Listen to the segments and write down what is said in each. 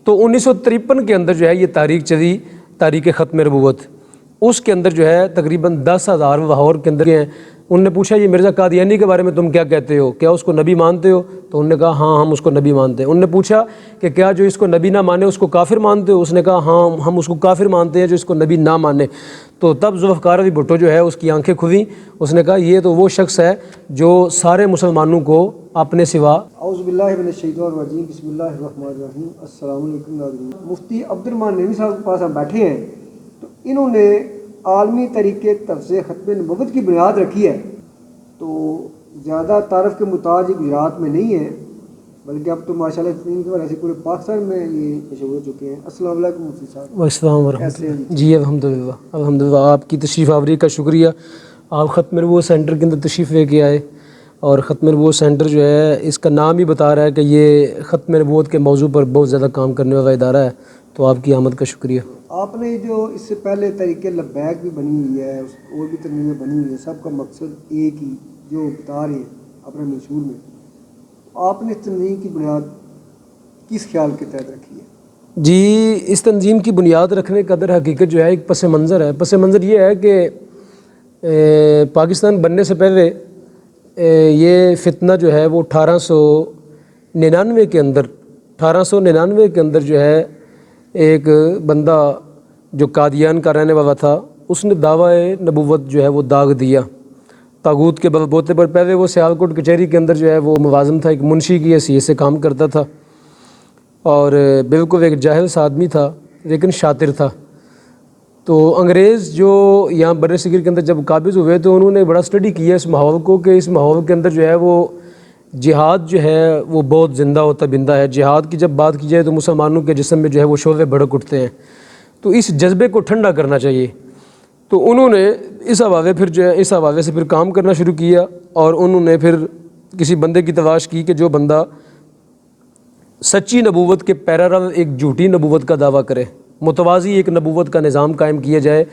تو 1953 کے اندر جو ہے یہ تاریخ چلی، تاریخ ختم نبوت، اس کے اندر جو ہے تقریباً 10,000 لاہور کے اندر ہیں۔ انہوں نے پوچھا یہ مرزا قادیانی کے بارے میں تم کیا کہتے ہو، کیا اس کو نبی مانتے ہو؟ تو انہوں نے کہا ہاں ہم اس کو نبی مانتے ہیں۔ انہوں نے پوچھا کہ کیا جو اس کو نبی نہ مانے اس کو کافر مانتے ہو؟ اس نے کہا ہاں ہم اس کو کافر مانتے ہیں جو اس کو نبی نہ مانے۔ تو تب ذوالفقار علی بھٹو جو ہے اس کی آنکھیں کھلیں، اس نے کہا یہ تو وہ شخص ہے جو سارے مسلمانوں کو اپنے سوا۔ اعوذ باللہ من الشیطان الرجیم، بسم اللہ الرحمن الرحیم۔ السلام علیکم ناظرین، مفتی عبدالرحمن نعیمی صاحب کے پاس ہم بیٹھے ہیں، تو انہوں نے عالمی طریقے تفسیر ختم نبوت کی بنیاد رکھی ہے، تو زیادہ تعارف کے محتاج گجرات میں نہیں ہے، بلکہ اب تو ماشاءاللہ اتنی کی وجہ سے پورے پاکستان میں یہ مشہور ہو چکے ہیں۔ السلام علیکم مفتی صاحب۔ السلام ورحمۃ اللہ۔ جی الحمدللہ الحمدللہ، آپ کی تشریف آوری کا شکریہ۔ آپ ختم نبوت سینٹر کے اندر تشریف لے کے آئے، اور ختم نبوت سینٹر جو ہے اس کا نام ہی بتا رہا ہے کہ یہ ختم نبوت کے موضوع پر بہت زیادہ کام کرنے والا ادارہ ہے، تو آپ کی آمد کا شکریہ۔ آپ نے جو اس سے پہلے طریقے لبیک بھی بنی ہوئی ہے اور بھی تنظیمیں بنی ہوئی ہیں، سب کا مقصد ایک ہی جو بتا رہے ہیں اپنے منشور میں، آپ نے اس تنظیم کی بنیاد کس خیال کے تحت رکھی ہے؟ جی اس تنظیم کی بنیاد رکھنے کا در حقیقت جو ہے ایک پس منظر ہے۔ پس منظر یہ ہے کہ پاکستان بننے سے پہلے یہ فتنہ جو ہے وہ 1899 کے اندر جو ہے ایک بندہ جو قادیان کا رہنے والا تھا، اس نے دعویٰ نبوت جو ہے وہ داغ دیا طاغوت کے بل بوتے پر۔ پہلے وہ سیالکوٹ کچہری کے اندر جو ہے وہ ملازم تھا، ایک منشی کی حیثیت سے کام کرتا تھا، اور بالکل ایک جاہل سا آدمی تھا لیکن شاطر تھا۔ تو انگریز جو یہاں بر صغیر کے اندر جب قابض ہوئے تو انہوں نے بڑا اسٹڈی کیا اس ماحول کو، کہ اس ماحول کے اندر جو ہے وہ جہاد جو ہے وہ بہت زندہ ہوتا بندہ ہے۔ جہاد کی جب بات کی جائے تو مسلمانوں کے جسم میں جو ہے وہ شعلے بھڑک اٹھتے ہیں، تو اس جذبے کو ٹھنڈا کرنا چاہیے۔ تو انہوں نے اس حوالے سے پھر کام کرنا شروع کیا، اور انہوں نے پھر کسی بندے کی تلاش کی کہ جو بندہ سچی نبوت کے پیرالل ایک جھوٹی نبوت کا دعویٰ کرے، متوازی ایک نبوت کا نظام قائم کیا جائے۔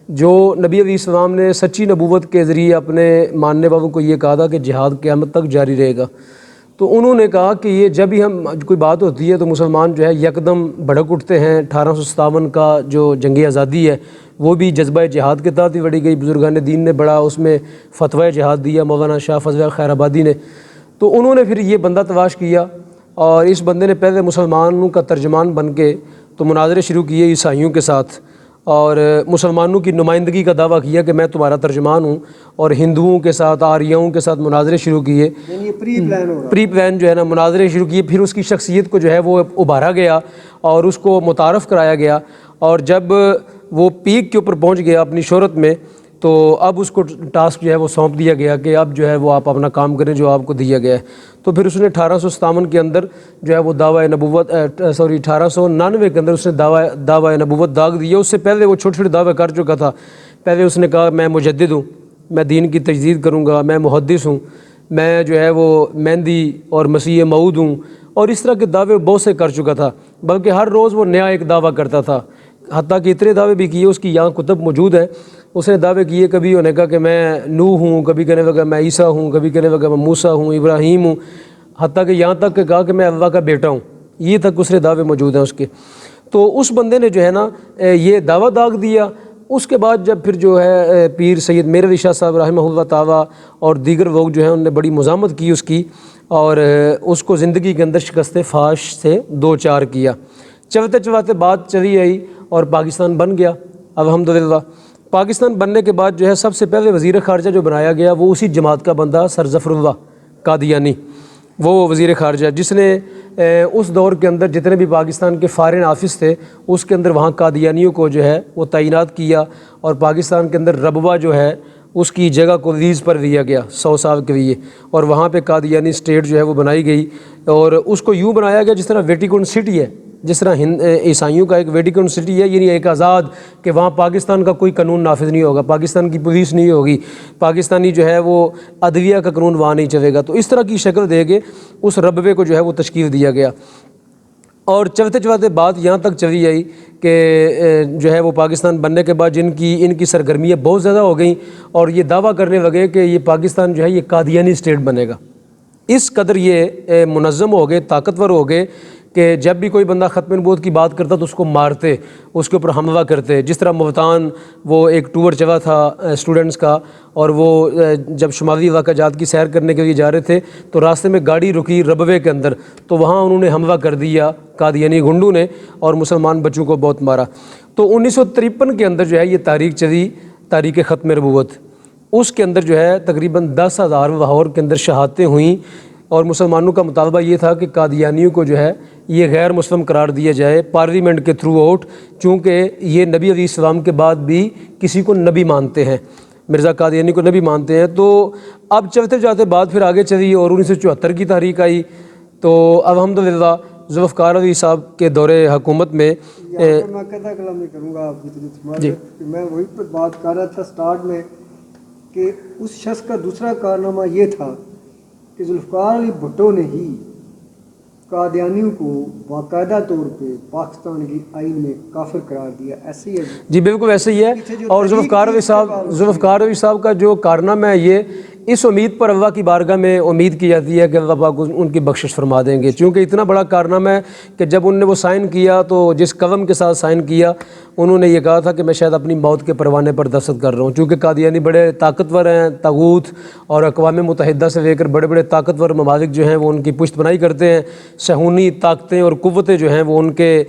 جو نبی علیہ السلام نے سچی نبوت کے ذریعے اپنے ماننے والوں کو یہ کہا تھا کہ جہاد قیامت تک جاری رہے گا، تو انہوں نے کہا کہ یہ جب ہی ہم کوئی بات ہوتی ہے تو مسلمان جو ہے یکدم بھڑک اٹھتے ہیں۔ 1857 کا جو جنگ آزادی ہے وہ بھی جذبہ جہاد کے تحت ہی لڑی گئی، بزرگان دین نے بڑا اس میں فتویٰ جہاد دیا، مولانا شاہ فضل خیر آبادی نے۔ تو انہوں نے پھر یہ بندہ تلاش کیا، اور اس بندے نے پہلے مسلمانوں کا ترجمان بن کے تو مناظرے شروع کیے عیسائیوں کے ساتھ، اور مسلمانوں کی نمائندگی کا دعویٰ کیا کہ میں تمہارا ترجمان ہوں، اور ہندوؤں کے ساتھ آریاؤں کے ساتھ مناظرے شروع کیے، یعنی پری پلان جو ہے نا مناظرے شروع کیے۔ پھر اس کی شخصیت کو جو ہے وہ ابھارا گیا اور اس کو متعارف کرایا گیا، اور جب وہ پیک کے اوپر پہنچ گیا اپنی شہرت میں تو اب اس کو ٹاسک جو ہے وہ سونپ دیا گیا کہ اب جو ہے وہ آپ اپنا کام کریں جو آپ کو دیا گیا ہے۔ تو پھر اس نے 1857 کے اندر جو ہے وہ دعویٰ نبوت 1899 کے اندر اس نے دعویٰ نبوت داغ دیا۔ اس سے پہلے وہ چھوٹے چھوٹے دعوے کر چکا تھا۔ پہلے اس نے کہا میں مجدد ہوں، میں دین کی تجدید کروں گا، میں محدث ہوں، میں جو ہے وہ مہدی اور مسیح موعود ہوں، اور اس طرح کے دعوے بہت سے کر چکا تھا، بلکہ ہر روز وہ نیا ایک دعویٰ کرتا تھا، حتیٰ کہ اتنے دعوے بھی کیے، اس کی یہاں کتب موجود ہیں۔ اس نے دعوے کیے، کبھی انہوں نے کہا کہ میں نوح ہوں، کبھی کہنے لگا میں عیسیٰ ہوں، کبھی کہنے لگا میں موسیٰ ہوں، ابراہیم ہوں، حتیٰ کہ یہاں تک کہ کہا کہ میں اللہ کا بیٹا ہوں۔ یہ تک اس نے دعوے موجود ہیں اس کے۔ تو اس بندے نے جو ہے نا یہ دعویٰ داغ دیا۔ اس کے بعد جب پھر جو ہے پیر سید میر علی شاہ صاحب رحمہ اللہ تعالیٰ اور دیگر لوگ جو ہیں انہوں نے بڑی مزاحمت کی اس کی، اور اس کو زندگی کے اندر شکست فاش سے دو چار کیا۔ چلتے چلاتے بات چلی آئی اور پاکستان بن گیا الحمدللہ۔ پاکستان بننے کے بعد جو ہے سب سے پہلے وزیر خارجہ جو بنایا گیا وہ اسی جماعت کا بندہ سر ظفر اللہ قادیانی، وہ وزیر خارجہ جس نے اس دور کے اندر جتنے بھی پاکستان کے فارن آفس تھے اس کے اندر وہاں قادیانیوں کو جو ہے وہ تعینات کیا، اور پاکستان کے اندر ربوہ جو ہے اس کی جگہ کو لیز پر لیا گیا 100 سال کے لیے، اور وہاں پہ قادیانی اسٹیٹ جو ہے وہ بنائی گئی، اور اس کو یوں بنایا گیا جس طرح ویٹیکن سٹی ہے، جس طرح عیسائیوں کا ایک ویٹیکن سٹی ہے، یعنی ایک آزاد، کہ وہاں پاکستان کا کوئی قانون نافذ نہیں ہوگا، پاکستان کی پولیس نہیں ہوگی، پاکستانی جو ہے وہ عدلیہ کا قانون وہاں نہیں چلے گا۔ تو اس طرح کی شکل دے کے اس ربوے کو جو ہے وہ تشکیل دیا گیا، اور چلتے چلاتے بات یہاں تک چلی آئی کہ جو ہے وہ پاکستان بننے کے بعد ان کی سرگرمیاں بہت زیادہ ہو گئیں، اور یہ دعویٰ کرنے لگے کہ یہ پاکستان جو ہے یہ قادیانی اسٹیٹ بنے گا۔ اس قدر یہ منظم ہو گئے، طاقتور ہو گئے کہ جب بھی کوئی بندہ ختم نبوت کی بات کرتا تو اس کو مارتے، اس کے اوپر حملہ کرتے. جس طرح ملتان وہ ایک ٹور چلا تھا اسٹوڈنٹس کا، اور وہ جب شمالی علاقہ جات کی سیر کرنے کے لیے جا رہے تھے تو راستے میں گاڑی رکی ربوے کے اندر، تو وہاں انہوں نے حملہ کر دیا قادیانی گنڈوں نے، اور مسلمان بچوں کو بہت مارا. تو 1953 کے اندر جو ہے یہ تاریخ چلی، تاریخ ختم نبوت. اس کے اندر جو ہے تقریباً 10,000 لاہور کے اندر شہادتیں ہوئیں، اور مسلمانوں کا مطالبہ یہ تھا کہ قادیانیوں کو جو ہے یہ غیر مسلم قرار دیا جائے پارلیمنٹ کے تھرو آؤٹ، چونکہ یہ نبی علیہ السلام کے بعد بھی کسی کو نبی مانتے ہیں، مرزا قادیانی کو نبی مانتے ہیں. تو اب چلتے جاتے بات پھر آگے چلی اور 1974 کی تاریخ آئی. تو الحمدللہ ذوالفقار علی صاحب کے دور حکومت میں میں کہتا کلام نہیں کروں گا آپ کی طرف کہ میں وہی پر بات کر رہا تھا سٹارٹ میں کہ اس شخص کا دوسرا کارنامہ یہ تھا کہ ذوالفقار علی بھٹو نے ہی قادیانیوں کو باقاعدہ طور پہ پاکستان کی آئین میں کافر قرار دیا. ایسے ہی ہے جی بالکل ایسے ہی ہے. اور ذوالفقار علی صاحب کا جو کارنامہ ہے یہ اس امید پر اللہ کی بارگاہ میں امید کی جاتی ہے کہ اللہ پاک ان کی بخشش فرما دیں گے، چونکہ اتنا بڑا کارنامہ ہے کہ جب انہوں نے وہ سائن کیا تو جس قلم کے ساتھ سائن کیا انہوں نے یہ کہا تھا کہ میں شاید اپنی موت کے پروانے پر دستخط کر رہا ہوں، چونکہ قادیانی بڑے طاقتور ہیں، طاغوت اور اقوام متحدہ سے لے کر بڑے بڑے طاقتور ممالک جو ہیں وہ ان کی پشت بنائی کرتے ہیں. صہیونی طاقتیں اور قوتیں جو ہیں وہ ان کے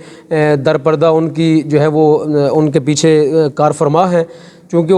درپردہ ان کی جو ہے وہ ان کے پیچھے کار فرما ہیں، چونکہ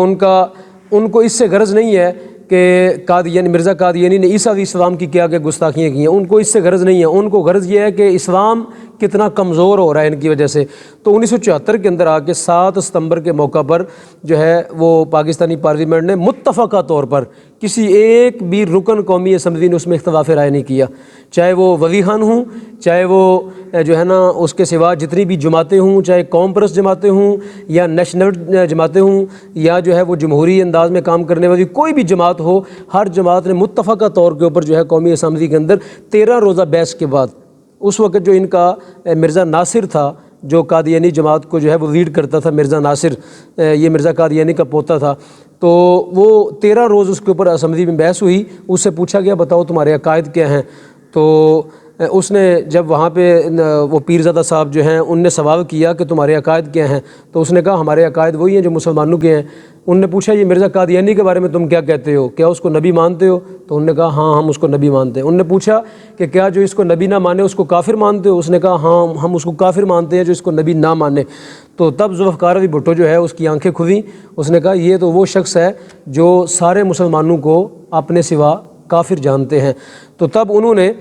ان کو اس سے غرض نہیں ہے کہ قادیانی مرزا قادیانی نے عیسیٰ علیہ السلام کی کیا گستاخیاں کی ہیں، ان کو اس سے غرض نہیں ہے. ان کو غرض یہ ہے کہ اسلام کتنا کمزور ہو رہا ہے ان کی وجہ سے. تو 1974 کے اندر آ کے 7 ستمبر کے موقع پر جو ہے وہ پاکستانی پارلیمنٹ نے متفقہ طور پر کسی ایک بھی رکن قومی اسمبلی نے اس میں اختلاف رائے نہیں کیا، چاہے وہ ولی خان ہوں، چاہے وہ جو ہے نا اس کے سوا جتنی بھی جماعتیں ہوں، چاہے قوم پرست جماعتیں ہوں یا نیشنل جماعتیں ہوں یا جو ہے وہ جمہوری انداز میں کام کرنے والی کوئی بھی جماعت ہو، ہر جماعت نے متفقہ طور کے اوپر جو ہے قومی اسمبلی کے اندر 13 روزہ بحث کے بعد، اس وقت جو ان کا مرزا ناصر تھا جو قادیانی جماعت کو جو ہے وہ لیڈ کرتا تھا، مرزا ناصر، یہ مرزا قادیانی کا پوتا تھا، تو وہ 13 روز اس کے اوپر اسمبلی میں بحث ہوئی. اس سے پوچھا گیا بتاؤ تمہارے عقائد کیا ہیں؟ تو اس نے جب وہاں پہ وہ پیرزادہ صاحب جو ہیں ان نے سوال کیا کہ تمہارے عقائد کیا ہیں، تو اس نے کہا ہمارے عقائد وہی ہیں جو مسلمانوں کے ہیں. ان نے پوچھا یہ مرزا قادیانی کے بارے میں تم کیا کہتے ہو، کیا اس کو نبی مانتے ہو؟ تو انہوں نے کہا ہاں ہم اس کو نبی مانتے ہیں. ان نے پوچھا کہ کیا جو اس کو نبی نہ مانے اس کو کافر مانتے ہو؟ اس نے کہا ہاں ہم اس کو کافر مانتے ہیں جو اس کو نبی نہ مانے. تو تب ذوالفقار علی بھٹو جو ہے اس کی آنکھیں کھلیں، اس نے کہا یہ تو وہ شخص ہے جو سارے مسلمانوں کو اپنے سوا کافر جانتے ہیں. تو تب انہوں نے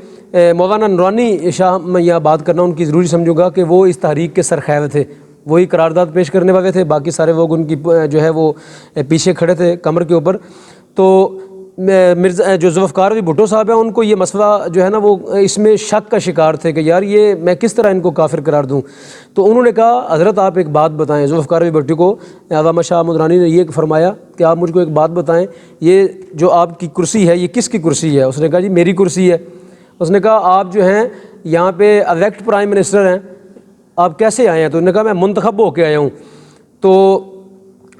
مولانا نورانی شاہ، میں یہاں بات کرنا ان کی ضروری سمجھوں گا کہ وہ اس تحریک کے سرخیل تھے، وہی قرارداد پیش کرنے والے تھے، باقی سارے لوگ ان کی جو ہے وہ پیچھے کھڑے تھے کمر کے اوپر. تو مرزا جو ذوالفقار علی بھٹو صاحب ہیں ان کو یہ مسئلہ جو ہے نا وہ اس میں شک کا شکار تھے کہ یار یہ میں کس طرح ان کو کافر قرار دوں. تو انہوں نے کہا حضرت آپ ایک بات بتائیں. ذوالفقار علی بھٹو کو علامہ شاہ مدرانی نے یہ فرمایا کہ آپ مجھ کو ایک بات بتائیں، یہ جو آپ کی کرسی ہے یہ کس کی کرسی ہے؟ اس نے کہا جی میری کرسی ہے. اس نے کہا آپ جو ہیں یہاں پہ الیکٹ پرائم منسٹر ہیں، آپ کیسے آئے ہیں؟ تو انہوں نے کہا میں منتخب ہو کے آیا ہوں. تو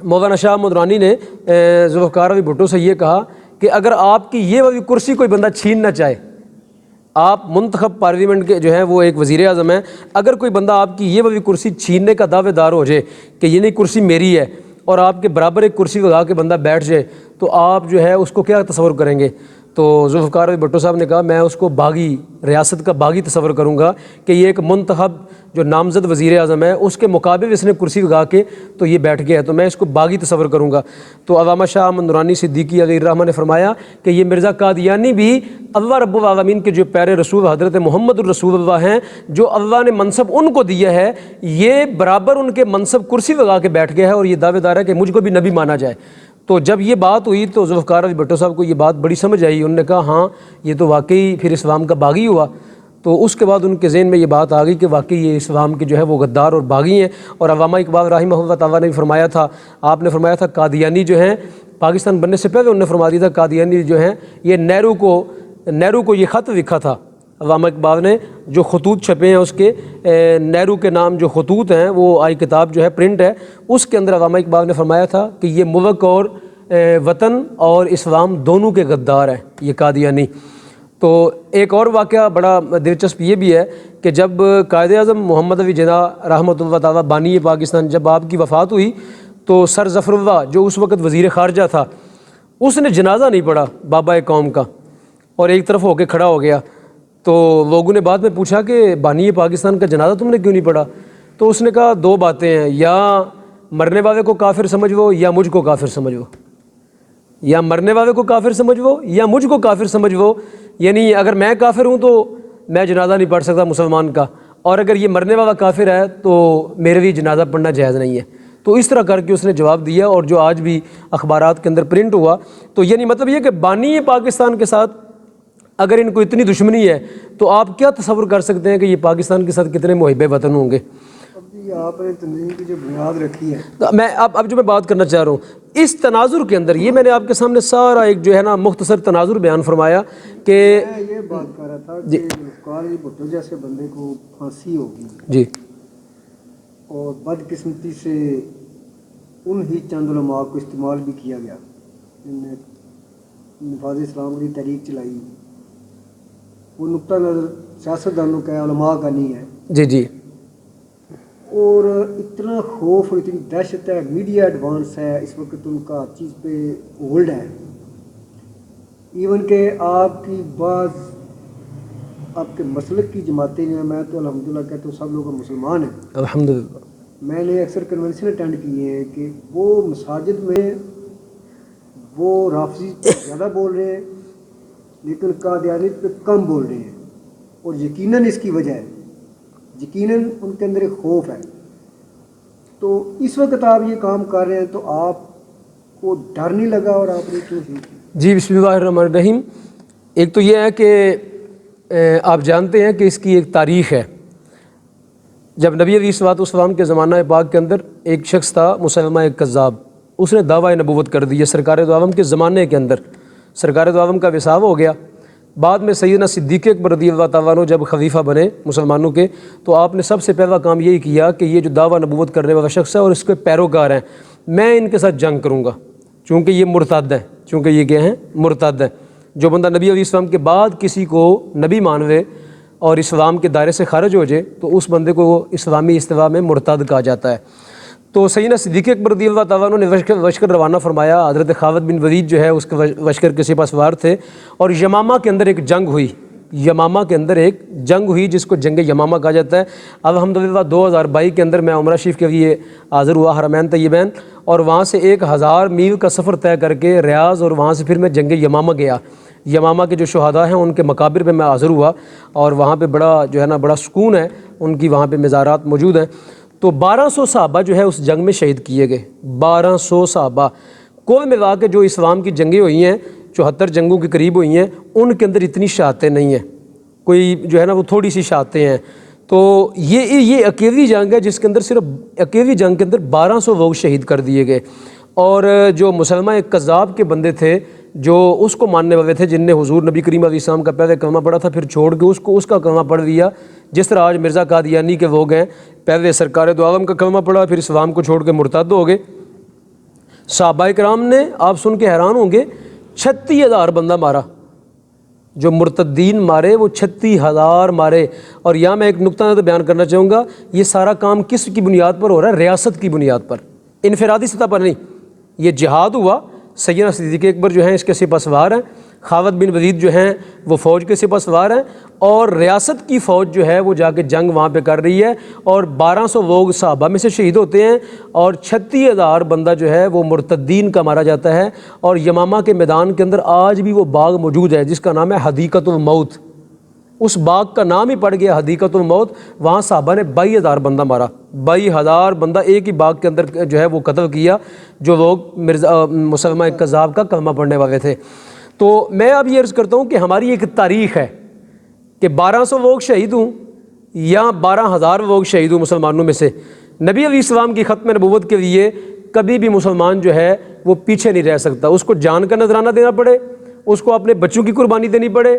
مولانا شاہ مدرانی نے ذوالفقار علی بھٹو سے یہ کہا کہ اگر آپ کی یہ والی کرسی کوئی بندہ چھیننا چاہے، آپ منتخب پارلیمنٹ کے جو ہیں وہ ایک وزیر اعظم ہیں، اگر کوئی بندہ آپ کی یہ والی کرسی چھیننے کا دعوے دار ہو جائے کہ یہ نہیں کرسی میری ہے اور آپ کے برابر ایک کرسی لگا کے بندہ بیٹھ جائے تو آپ جو ہے اس کو کیا تصور کریں گے؟ تو ذوالفقار علی بھٹو صاحب نے کہا میں اس کو باغی، ریاست کا باغی تصور کروں گا کہ یہ ایک منتخب جو نامزد وزیر اعظم ہے اس کے مقابل اس نے کرسی لگا کے تو یہ بیٹھ گیا ہے، تو میں اس کو باغی تصور کروں گا. تو علامہ شاہ احمد نورانی صدیقی علیہ الرحمہ نے فرمایا کہ یہ مرزا قادیانی بھی اللہ رب العالمین کے جو پیارے رسول حضرت محمد الرسول اللہ ہیں، جو اللہ نے منصب ان کو دیا ہے، یہ برابر ان کے منصب کرسی لگا کے بیٹھ گیا ہے اور یہ دعوے دار ہے کہ مجھ کو بھی نبی مانا جائے. تو جب یہ بات ہوئی تو ذوالفقار علی بھٹو صاحب کو یہ بات بڑی سمجھ آئی. انہوں نے کہا ہاں یہ تو واقعی پھر اسلام کا باغی ہوا. تو اس کے بعد ان کے ذہن میں یہ بات آ گئی کہ واقعی یہ اسلام کے جو ہے وہ غدار اور باغی ہیں. اور علامہ اقبال رحمہ اللہ تعالیٰ نے بھی فرمایا تھا، آپ نے فرمایا تھا قادیانی جو ہیں پاکستان بننے سے پہلے انہوں نے فرما دیا تھا قادیانی جو ہیں یہ نہرو کو یہ خط لکھا تھا. علامہ اقبال نے جو خطوط چھپے ہیں اس کے نہرو کے نام جو خطوط ہیں وہ آئی کتاب جو ہے پرنٹ ہے، اس کے اندر علامہ اقبال نے فرمایا تھا کہ یہ ملک اور وطن اور اسلام دونوں کے غدار ہیں یہ قادیانی. تو ایک اور واقعہ بڑا دلچسپ یہ بھی ہے کہ جب قائد اعظم محمد علی جناح رحمۃ اللہ تعالیٰ بانی پاکستان جب آپ کی وفات ہوئی تو سر ظفر اللہ جو اس وقت وزیر خارجہ تھا اس نے جنازہ نہیں پڑھا بابا قوم کا اور ایک طرف ہو کے کھڑا ہو گیا. تو لوگوں نے بعد میں پوچھا کہ بانی پاکستان کا جنازہ تم نے کیوں نہیں پڑھا؟ تو اس نے کہا دو باتیں ہیں، یا مرنے والے کو کافر سمجھو یا مجھ کو کافر سمجھو، یا مرنے والے کو کافر سمجھو یا مجھ کو کافر سمجھو. یعنی اگر میں کافر ہوں تو میں جنازہ نہیں پڑھ سکتا مسلمان کا، اور اگر یہ مرنے والا کافر ہے تو میرے لیے جنازہ پڑھنا جائز نہیں ہے. تو اس طرح کر کے اس نے جواب دیا، اور جو آج بھی اخبارات کے اندر پرنٹ ہوا. تو یعنی مطلب یہ کہ بانی پاکستان کے ساتھ اگر ان کو اتنی دشمنی ہے تو آپ کیا تصور کر سکتے ہیں کہ یہ پاکستان کے ساتھ کتنے محب وطن ہوں گے. آپ نے تنظیم کی جو بنیاد رکھی ہے، میں اب جو میں بات کرنا چاہ رہا ہوں اس تناظر کے اندر، یہ میں نے آپ کے سامنے سارا ایک جو ہے نا مختصر تناظر بیان فرمایا کہ میں یہ بات کر رہا تھا کہ ذوالفقار علی بھٹو جیسے بندے کو پھانسی ہوگی جی، اور بدقسمتی سے ان ہی چند علماء کو استعمال بھی کیا گیا جن نے نفاذ اسلام کی تحریک چلائی. وہ نقطہ نظر سیاستدانوں کا ہے، علماء کا نہیں ہے. جی جی، اور اتنا خوف اور اتنی دہشت ہے، میڈیا ایڈوانس ہے اس وقت، ان کا چیز پہ ہولڈ ہے. ایون کہ آپ کی بعض آپ کے مسلک کی جماعتیں ہیں، میں تو الحمدللہ کہتا ہوں سب لوگ مسلمان ہیں الحمدللہ. میں نے اکثر کنونشن اٹینڈ کیے ہیں کہ وہ مساجد میں وہ رافضی زیادہ بول رہے ہیں لیکن قادیانیت پہ کم بول رہے ہیں، اور یقیناً اس کی وجہ ہے، یقیناً ان کے اندر ایک خوف ہے. تو اس وقت آپ یہ کام کر رہے ہیں تو آپ کو ڈر نہیں لگا اور آپ نے کیوں شروع کیا؟ جی بسم اللہ الرحمن الرحیم. ایک تو یہ ہے کہ آپ جانتے ہیں کہ اس کی ایک تاریخ ہے. جب نبی علیہ الصلوۃ والسلام کے زمانہ پاک کے اندر ایک شخص تھا مسلمہ ایک کذاب، اس نے دعویٰ نبوت کر دی ہے سرکار دو عالم کے زمانے کے اندر. سرکار دو عالم کا وصال ہو گیا. بعد میں سیدنا صدیق اکبر رضی اللہ تعالیٰ عنہ جب خلیفہ بنے مسلمانوں کے، تو آپ نے سب سے پہلا کام یہی کیا کہ یہ جو دعویٰ نبوت کرنے والا شخص ہے اور اس کے پیروکار ہیں، میں ان کے ساتھ جنگ کروں گا، چونکہ یہ مرتد ہیں. چونکہ یہ کیا ہیں؟ مرتد ہیں. جو بندہ نبی علیہ السلام کے بعد کسی کو نبی مانوے اور اسلام کے دائرے سے خارج ہو جائے تو اس بندے کو اسلامی اصطلاح میں مرتد کہا جاتا ہے. تو سیدنا صدیق اکبر رضی اللہ تعالیٰ عنہ نے لشکر روانہ فرمایا. حضرت خالد بن ولید جو ہے اس کے لشکر کے سپہ سالار تھے، اور یمامہ کے اندر ایک جنگ ہوئی. یمامہ کے اندر ایک جنگ ہوئی جس کو جنگ یمامہ کہا جاتا ہے. الحمدللہ 2022 کے اندر میں عمرہ شریف کے لیے حاضر ہوا حرمین طیبین، اور وہاں سے 1000 میل کا سفر طے کر کے ریاض، اور وہاں سے پھر میں جنگ یمامہ گیا. یمامہ کے جو شہداء ہیں ان کے مقابر پہ میں حاضر ہوا، اور وہاں پہ بڑا جو ہے نا بڑا سکون ہے، ان کی وہاں پہ مزارات موجود ہیں. تو 1200 صحابہ جو ہے اس جنگ میں شہید کیے گئے. 1200 صحابہ کل ملا کے جو اسلام کی جنگیں ہوئی ہیں 74 جنگوں کے قریب ہوئی ہیں، ان کے اندر اتنی شہادتیں نہیں ہیں، کوئی جو ہے نا وہ تھوڑی سی شہادتیں ہیں. تو یہ اکیلی جنگ ہے جس کے اندر صرف اکیلی جنگ کے اندر 1200 لوگ شہید کر دیے گئے. اور جو مسلمہ ایک کذاب کے بندے تھے جو اس کو ماننے والے تھے، جن نے حضور نبی کریم علیہ السلام کا پہلے کلمہ پڑھا تھا پھر چھوڑ کے اس کا کلمہ پڑھ دیا، جس طرح آج مرزا قادیانی کے لوگ ہیں، پہلے سرکار دو عالم کا کلمہ پڑھا پھر اسلام کو چھوڑ کے مرتد ہو گئے. صحابہ کرام نے آپ سن کے حیران ہوں گے 36,000 بندہ مارا. جو مرتدین مارے وہ 36,000 مارے. اور یہاں میں ایک نقطہ نظر بیان کرنا چاہوں گا، یہ سارا کام کس کی بنیاد پر ہو رہا ہے؟ ریاست کی بنیاد پر، انفرادی سطح پر نہیں. یہ جہاد ہوا، سیدنا صدیق اکبر جو ہیں اس کے سپہ سالار ہیں، خالد بن ولید جو ہیں وہ فوج کے سپہ سالار ہیں، اور ریاست کی فوج جو ہے وہ جا کے جنگ وہاں پہ کر رہی ہے، اور 1200 لوگ صحابہ میں سے شہید ہوتے ہیں، اور 36,000 بندہ جو ہے وہ مرتدین کا مارا جاتا ہے. اور یمامہ کے میدان کے اندر آج بھی وہ باغ موجود ہے جس کا نام ہے حدیقۃ الموت. اس باغ کا نام ہی پڑ گیا حدیقۃ الموت. وہاں صحابہ نے 22,000 بندہ مارا. 22,000 بندہ ایک ہی باغ کے اندر جو ہے وہ قتل کیا، جو لوگ مسلمہ کذاب کا کلمہ پڑھنے والے تھے. تو میں اب یہ عرض کرتا ہوں کہ ہماری ایک تاریخ ہے کہ 1200 لوگ شہید ہوں یا 12,000 لوگ شہید ہوں مسلمانوں میں سے، نبی علیہ السلام کی ختم نبوت کے لیے کبھی بھی مسلمان جو ہے وہ پیچھے نہیں رہ سکتا. اس کو جان کا نذرانہ دینا پڑے، اس کو اپنے بچوں کی قربانی دینی پڑے،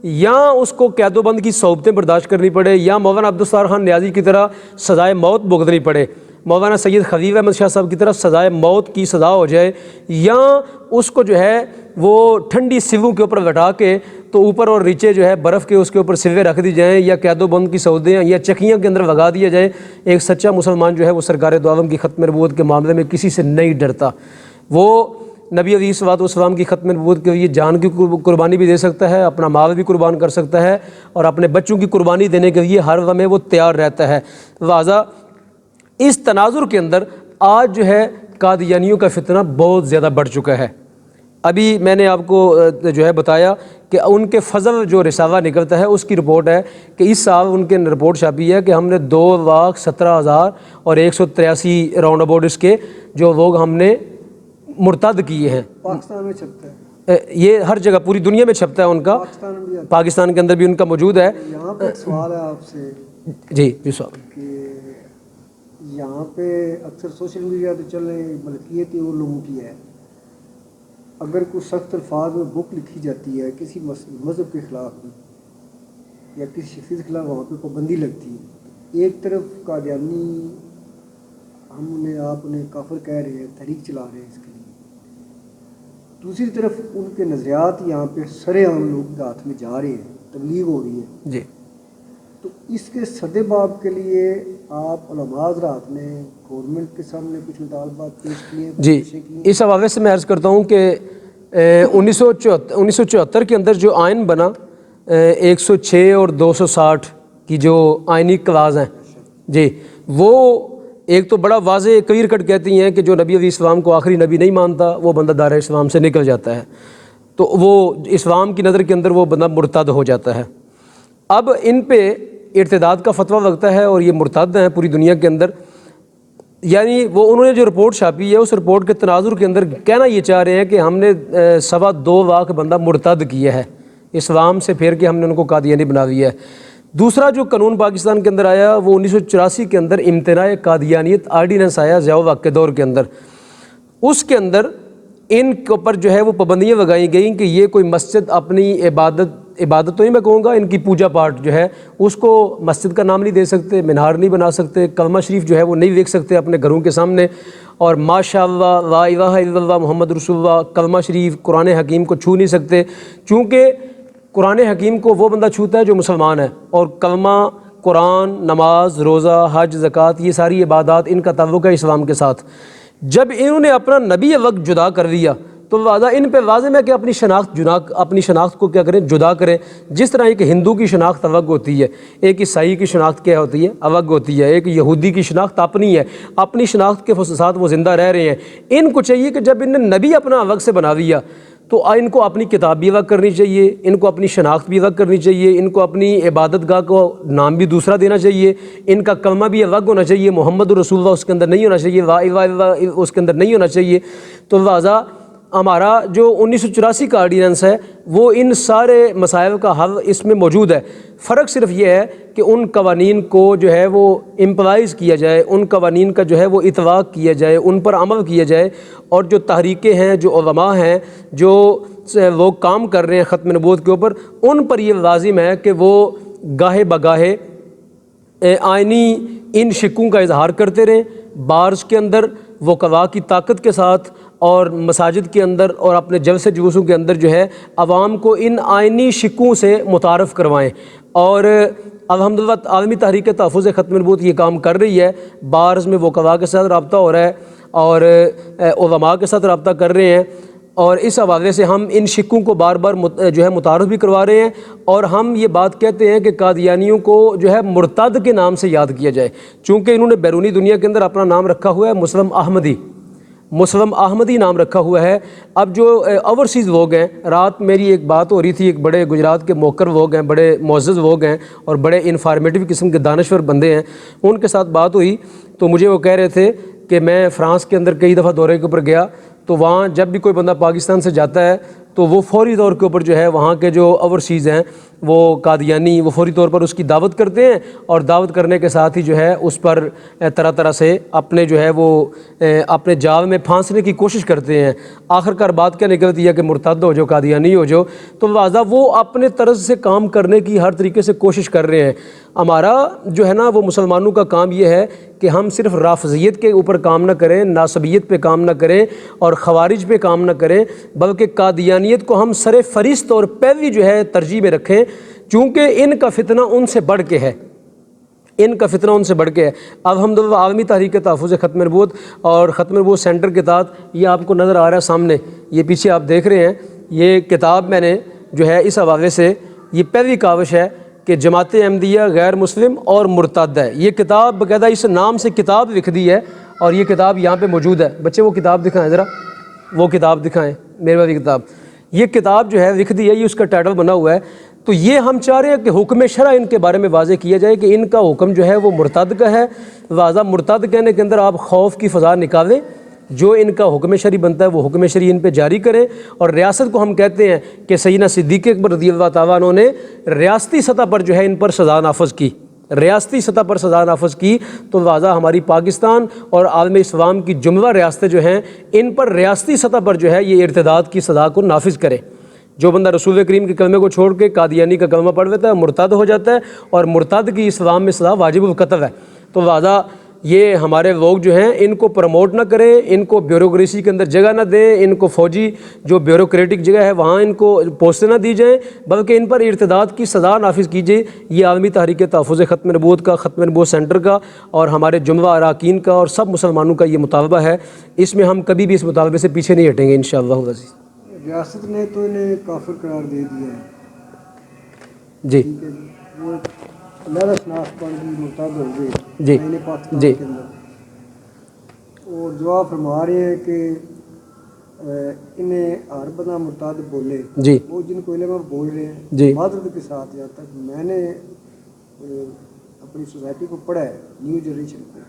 یا اس کو قید و بند کی صعوبتیں برداشت کرنی پڑے، یا مولانا عبدالستار خان نیازی کی طرح سزائے موت بھگتنی پڑے، مولانا سید خلیل احمد شاہ صاحب کی طرح سزائے موت کی سزا ہو جائے، یا اس کو جو ہے وہ ٹھنڈی سیووں کے اوپر لٹا کے تو اوپر اور نیچے جو ہے برف کے اس کے اوپر سلوے رکھ دی جائیں یا قید و بند کی سعودیاں یا چکیاں کے اندر وگا دیا جائے، ایک سچا مسلمان جو ہے وہ سرکار دو عالم کی ختم نبوت کے معاملے میں کسی سے نہیں ڈرتا۔ وہ نبی علیہ الصلوۃ والسلام کی ختم نبوت کے لیے جان کی قربانی بھی دے سکتا ہے، اپنا مال بھی قربان کر سکتا ہے، اور اپنے بچوں کی قربانی دینے کے لیے ہر وقت میں وہ تیار رہتا ہے۔ لہٰذا اس تناظر کے اندر آج جو ہے قادیانیوں کا فتنہ بہت زیادہ بڑھ چکا ہے۔ ابھی میں نے آپ کو جو ہے بتایا کہ ان کے فضل جو رسالہ نکلتا ہے اس کی رپورٹ ہے کہ اس سال ان کے رپورٹ چھاپی ہے کہ ہم نے 2,17,183 راؤنڈ اباؤٹ اس کے جو لوگ ہم نے مرتد کیے ہیں۔ پاکستان میں چھپتا ہے، یہ ہر جگہ پوری دنیا میں چھپتا ہے ان کا، پاکستان میں بھی آتا پاکستان کے اندر بھی ان کا موجود ہے۔ ہے۔ یہاں پہ ایک سوال ہے آپ سے جی جی صاحب، کہ یہاں پہ اکثر سوشل میڈیا تو چل رہے ملکیت وہ لوگوں کی ہے، اگر کوئی سخت الفاظ میں بک لکھی جاتی ہے کسی مذہب کے خلاف بھی یا کسی شخصیت کے خلاف، وہاں پہ پابندی لگتی ہے۔ ایک طرف قادیانی ہم انہیں آپ انہیں کافر کہہ رہے ہیں، تحریک چلا رہے ہیں اس کے لیے، دوسری طرف ان کے نظریات یہاں پہ سرے عام لوگ کے ہاتھ میں جا رہے ہیں، تبلیغ ہو رہی ہے۔ جی تو اس کے سدے باب کے لیے آپ علماء حضرات نے گورنمنٹ کے سامنے کچھ مطالبات پیش کیے؟ جی، اس حوالے سے میں عرض کرتا ہوں کہ 1974 کے اندر جو آئین بنا 106 اور 260 کی جو آئینی کلاز ہیں، جی وہ ایک تو بڑا واضح کلیئر کٹ کہتی ہیں کہ جو نبی علیہ السلام کو آخری نبی نہیں مانتا وہ بندہ دائرہ اسلام سے نکل جاتا ہے، تو وہ اسلام کی نظر کے اندر وہ بندہ مرتد ہو جاتا ہے۔ اب ان پہ ارتداد کا فتویٰ لگتا ہے اور یہ مرتد ہیں پوری دنیا کے اندر، یعنی وہ انہوں نے جو رپورٹ چھاپی ہے اس رپورٹ کے تناظر کے اندر کہنا یہ چاہ رہے ہیں کہ ہم نے 2.25 لاکھ بندہ مرتد کیا ہے، اسلام سے پھیر کے ہم نے ان کو قادیانی بنا دیا ہے۔ دوسرا جو قانون پاکستان کے اندر آیا وہ 1984 کے اندر امتناع قادیانیت آرڈیننس آیا ضیاء الحق کے دور کے اندر، اس کے اندر ان کے اوپر جو ہے وہ پابندیاں لگائی گئیں کہ یہ کوئی مسجد اپنی عبادت تو نہیں میں کہوں گا، ان کی پوجا پاٹ جو ہے اس کو مسجد کا نام نہیں دے سکتے، مینار نہیں بنا سکتے، کلمہ شریف جو ہے وہ نہیں لکھ سکتے اپنے گھروں کے سامنے، اور ماشاء اللہ لا الہ الا اللہ محمد رسول اللہ کلمہ شریف قرآن حکیم کو چھو نہیں سکتے، چونکہ قرآن حکیم کو وہ بندہ چھوتا ہے جو مسلمان ہے، اور کلمہ، قرآن، نماز، روزہ، حج، زکوٰۃ یہ ساری عبادات ان کا تعلق ہے اسلام کے ساتھ۔ جب انہوں نے اپنا نبی وقت جدا کر دیا تو لہٰذا ان پہ لازم ہے کہ اپنی شناخت کو کیا کریں، جدا کریں۔ جس طرح ایک ہندو کی شناخت الگ ہوتی ہے، ایک عیسائی کی شناخت کیا ہوتی ہے، الگ ہوتی ہے، ایک یہودی کی شناخت اپنی ہے، اپنی شناخت کے ساتھ وہ زندہ رہ رہے ہیں۔ ان کو چاہیے کہ جب ان نے نبی اپنا الگ سے بنا دیا تو ان کو اپنی کتاب بھی الگ کرنی چاہیے، ان کو اپنی شناخت بھی الگ کرنی چاہیے، ان کو اپنی عبادت گاہ کو نام بھی دوسرا دینا چاہیے، ان کا کلمہ بھی الگ ہونا چاہیے، محمد رسول اللہ اس کے اندر نہیں ہونا چاہیے، لا الہ الا اللہ اس کے اندر نہیں ہونا چاہیے۔ تو لہٰذا ہمارا جو 1984 کا آرڈیننس ہے وہ ان سارے مسائل کا حل اس میں موجود ہے۔ فرق صرف یہ ہے کہ ان قوانین کو جو ہے وہ امپلائز کیا جائے، ان قوانین کا جو ہے وہ اطلاق کیا جائے، ان پر عمل کیا جائے، اور جو تحریکیں ہیں، جو علماء ہیں، جو لوگ کام کر رہے ہیں ختم نبوت کے اوپر، ان پر یہ لازم ہے کہ وہ گاہے بگاہے آئینی ان شکوں کا اظہار کرتے رہیں، بارز کے اندر وکلاء کی طاقت کے ساتھ اور مساجد کے اندر اور اپنے جلسے جلوسوں کے اندر جو ہے عوام کو ان آئینی شکوں سے متعارف کروائیں۔ اور الحمدللہ عالمی تحریک تحفظ ختم نبوت یہ کام کر رہی ہے، بارز میں وکلاء کے ساتھ رابطہ ہو رہا ہے اور علماء کے ساتھ رابطہ کر رہے ہیں، اور اس حوالے سے ہم ان شکوں کو بار بار جو ہے متعارف بھی کروا رہے ہیں، اور ہم یہ بات کہتے ہیں کہ قادیانیوں کو جو ہے مرتد کے نام سے یاد کیا جائے، چونکہ انہوں نے بیرونی دنیا کے اندر اپنا نام رکھا ہوا ہے مسلم احمدی نام رکھا ہوا ہے۔ اب جو اوورسیز لوگ ہیں، رات میری ایک بات ہو رہی تھی، ایک بڑے گجرات کے موقر لوگ ہیں، بڑے معزز لوگ ہیں اور بڑے انفارمیٹیو قسم کے دانشور بندے ہیں، ان کے ساتھ بات ہوئی تو مجھے وہ کہہ رہے تھے کہ میں فرانس کے اندر کئی دفعہ دورے کے اوپر گیا تو وہاں جب بھی کوئی بندہ پاکستان سے جاتا ہے تو وہ فوری طور کے اوپر جو ہے وہاں کے جو اوورسیز ہیں وہ قادیانی وہ فوری طور پر اس کی دعوت کرتے ہیں اور دعوت کرنے کے ساتھ ہی جو ہے اس پر طرح طرح سے اپنے جو ہے وہ اپنے جال میں پھانسنے کی کوشش کرتے ہیں. آخر کار بات کیا نکلتی ہے کہ مرتد ہو جو قادیانی ہو جو. تو لہٰذا وہ اپنے طرز سے کام کرنے کی ہر طریقے سے کوشش کر رہے ہیں. ہمارا جو ہے نا وہ مسلمانوں کا کام یہ ہے کہ ہم صرف رافضیت کے اوپر کام نہ کریں, ناصبیت پہ کام نہ کریں اور خوارج پہ کام نہ کریں, بلکہ قادیانیت کو ہم سر فہرست اور پہلی جو ہے ترجیح میں رکھیں, چونکہ ان کا فتنہ ان سے بڑھ کے ہے, ان کا فتنہ ان سے بڑھ کے ہے. الحمدللہ عالمی تحریک تحفظ ختم نبوت اور ختم نبوت سینٹر کے تحت یہ آپ کو نظر آ رہا ہے سامنے, یہ پیچھے آپ دیکھ رہے ہیں, یہ کتاب میں نے جو ہے اس حوالے سے یہ پہلی کاوش ہے کہ جماعت احمدیہ غیر مسلم اور مرتد ہے. یہ کتاب باقاعدہ اس نام سے کتاب لکھ دی ہے اور یہ کتاب یہاں پہ موجود ہے. بچے وہ کتاب دکھائیں ذرا, وہ کتاب دکھائیں میرے والی کتاب. یہ کتاب جو ہے لکھ دی ہے, یہ اس کا ٹائٹل بنا ہوا ہے. تو یہ ہم چاہ رہے ہیں کہ حکم شرع ان کے بارے میں واضح کیا جائے کہ ان کا حکم جو ہے وہ مرتد کا ہے. لہٰذا مرتد کہنے کے اندر آپ خوف کی فضا نکالیں, جو ان کا حکم شرعی بنتا ہے وہ حکم شرعی ان پہ جاری کریں. اور ریاست کو ہم کہتے ہیں کہ سیدنا صدیق اکبر رضی اللہ تعالیٰ عنہ نے ریاستی سطح پر جو ہے ان پر سزا نافذ کی, ریاستی سطح پر سزا نافذ کی. تو لہٰذا ہماری پاکستان اور عالم اسلام کی جملہ ریاستیں جو ہیں ان پر ریاستی سطح پر جو ہے یہ ارتداد کی سزا کو نافذ کریں. جو بندہ رسول کریم کے کلمے کو چھوڑ کے قادیانی کا کلمہ پڑھ لیتا ہے مرتد ہو جاتا ہے, اور مرتد کی اسلام میں سزا واجب القتل ہے. تو لہٰذا یہ ہمارے لوگ جو ہیں ان کو پروموٹ نہ کریں, ان کو بیوروکریسی کے اندر جگہ نہ دیں, ان کو فوجی جو بیوروکریٹک جگہ ہے وہاں ان کو پوسٹیں نہ دی جائیں, بلکہ ان پر ارتداد کی سزا نافذ کیجیے. یہ عالمی تحریک تحفظ ختم نبوت کا, ختم نبوت سینٹر کا اور ہمارے جملہ اراکین کا اور سب مسلمانوں کا یہ مطالبہ ہے. اس میں ہم کبھی بھی اس مطالبے سے پیچھے نہیں ہٹیں گے انشاءاللہ العزیز. ریاست نے تو انہیں کافر قرار دے دیا ہے. جی ٹھیک ہے جی, وہ لہرا شناخت پر بھی مرتد ہو گئے جی پاکستان جی کے اندر. اور جو آپ فرما رہے ہیں کہ انہیں ہر بندہ مرتد بولے, جی وہ جن کو علم بول رہے ہیں جی معذرت کے ساتھ, جہاں تک میں نے اپنی سوسائٹی کو پڑھا ہے, نیو جنریشن کو,